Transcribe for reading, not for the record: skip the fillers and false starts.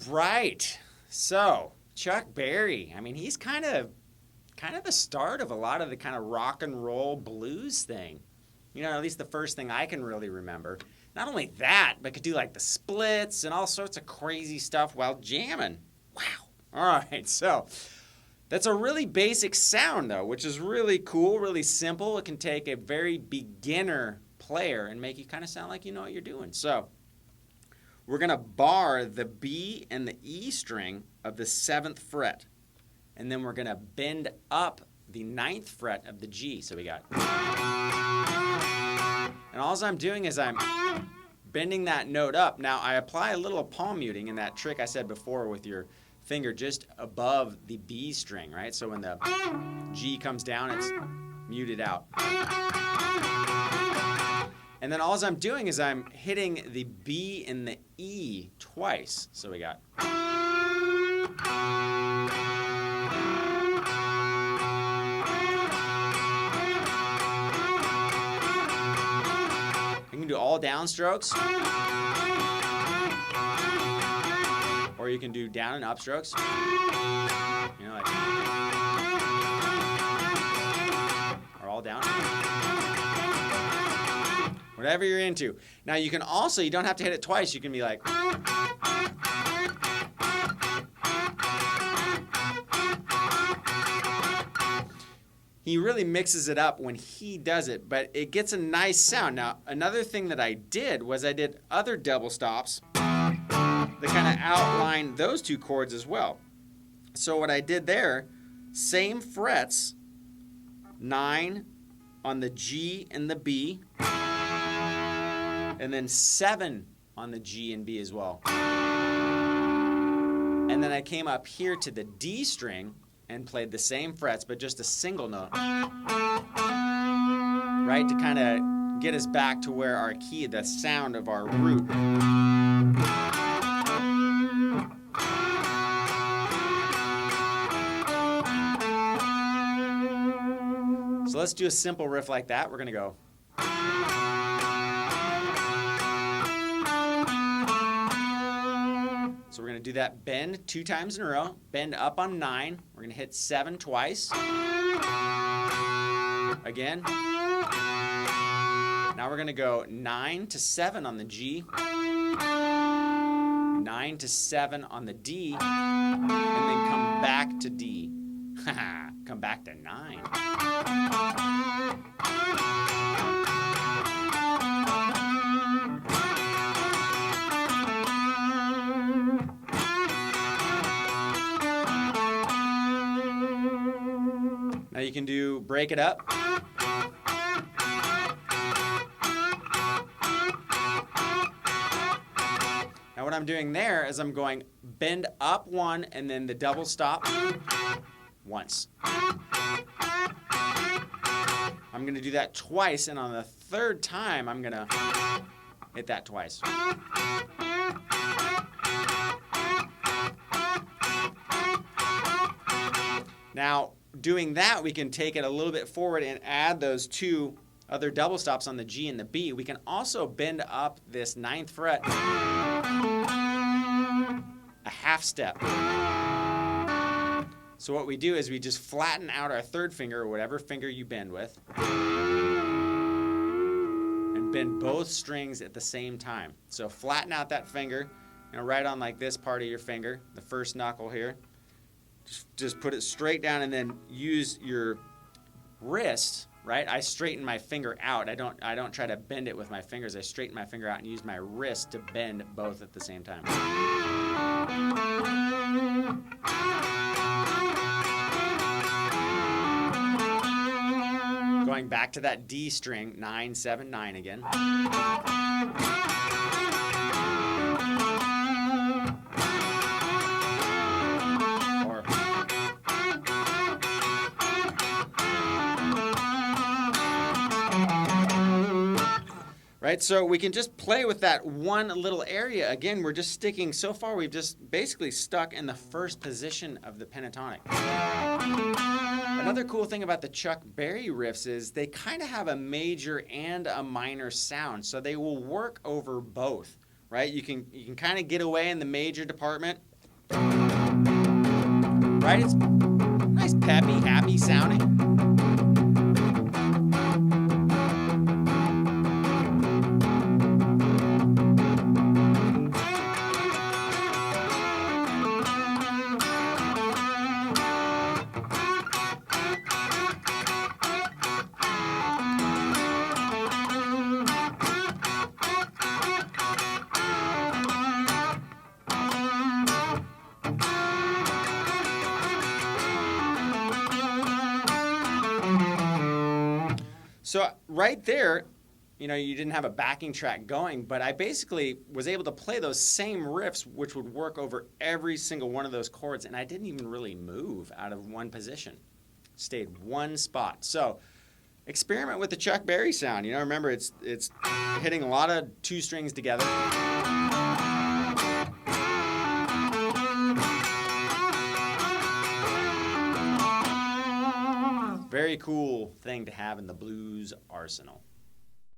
Right. So, Chuck Berry, I mean, he's kind of the start of a lot of the kind of rock and roll blues thing. You know, at least the first thing I can really remember. Not only that, but could do like the splits and all sorts of crazy stuff while jamming. Wow. All right. So, that's a really basic sound though, which is really cool, really simple. It can take a very beginner player and make you kind of sound like you know what you're doing. So, we're going to bar the B and the E string of the 7th fret. And then we're going to bend up the 9th fret of the G. So we got... And all I'm doing is I'm bending that note up. Now, I apply a little palm muting in that trick I said before with your finger just above the B string, right? So when the G comes down, it's muted out. And then all I'm doing is I'm hitting the B and the E twice. So we got... You can do all downstrokes. Or you can do down and upstrokes. You know, like... Or all down. Whatever you're into. Now you can also, you don't have to hit it twice. You can be like... He really mixes it up when he does it, but it gets a nice sound. Now, another thing that I did was I did other double stops that kind of outline those two chords as well. So what I did there, same frets, 9 on the G and the B, and then 7 on the G and B as well. And then I came up here to the D string and played the same frets, but just a single note. Right, to kind of get us back to where our key, the sound of our root. So let's do a simple riff like that. We're going to go. So we're going to do that bend 2 times in a row. Bend up on 9. We're going to hit 7 twice. Again. Now we're going to go 9 to 7 on the G. 9 to 7 on the D. And then come back to D. Come back to 9. Now you can do break it up. Now what I'm doing there is I'm going bend up 1 and then the double stop once. I'm going to do that twice, and on the 3rd time I'm going to hit that twice. Now, doing that, we can take it a little bit forward and add those 2 other double stops on the G and the B. We can also bend up this 9th fret a half step. So what we do is we just flatten out our 3rd finger, or whatever finger you bend with, and bend both strings at the same time. So flatten out that finger, right on like this part of your finger, the first knuckle here. Just put it straight down and then use your wrist, right? I straighten my finger out. I don't try to bend it with my fingers. I straighten my finger out and use my wrist to bend both at the same time. Going back to that D string, 9, 7, 9 again. right? So we can just play with that one little area. Again, we're just sticking, so far we've just basically stuck in the first position of the pentatonic. Another cool thing about the Chuck Berry riffs is they kind of have a major and a minor sound, so they will work over both, right? You can kind of get away in the major department, right? It's nice, peppy, happy sounding. So right there, you know, you didn't have a backing track going, but I basically was able to play those same riffs, which would work over every single one of those chords, and I didn't even really move out of one position. Stayed one spot. So experiment with the Chuck Berry sound. You know, remember, it's hitting a lot of two strings together. Very cool thing to have in the blues arsenal.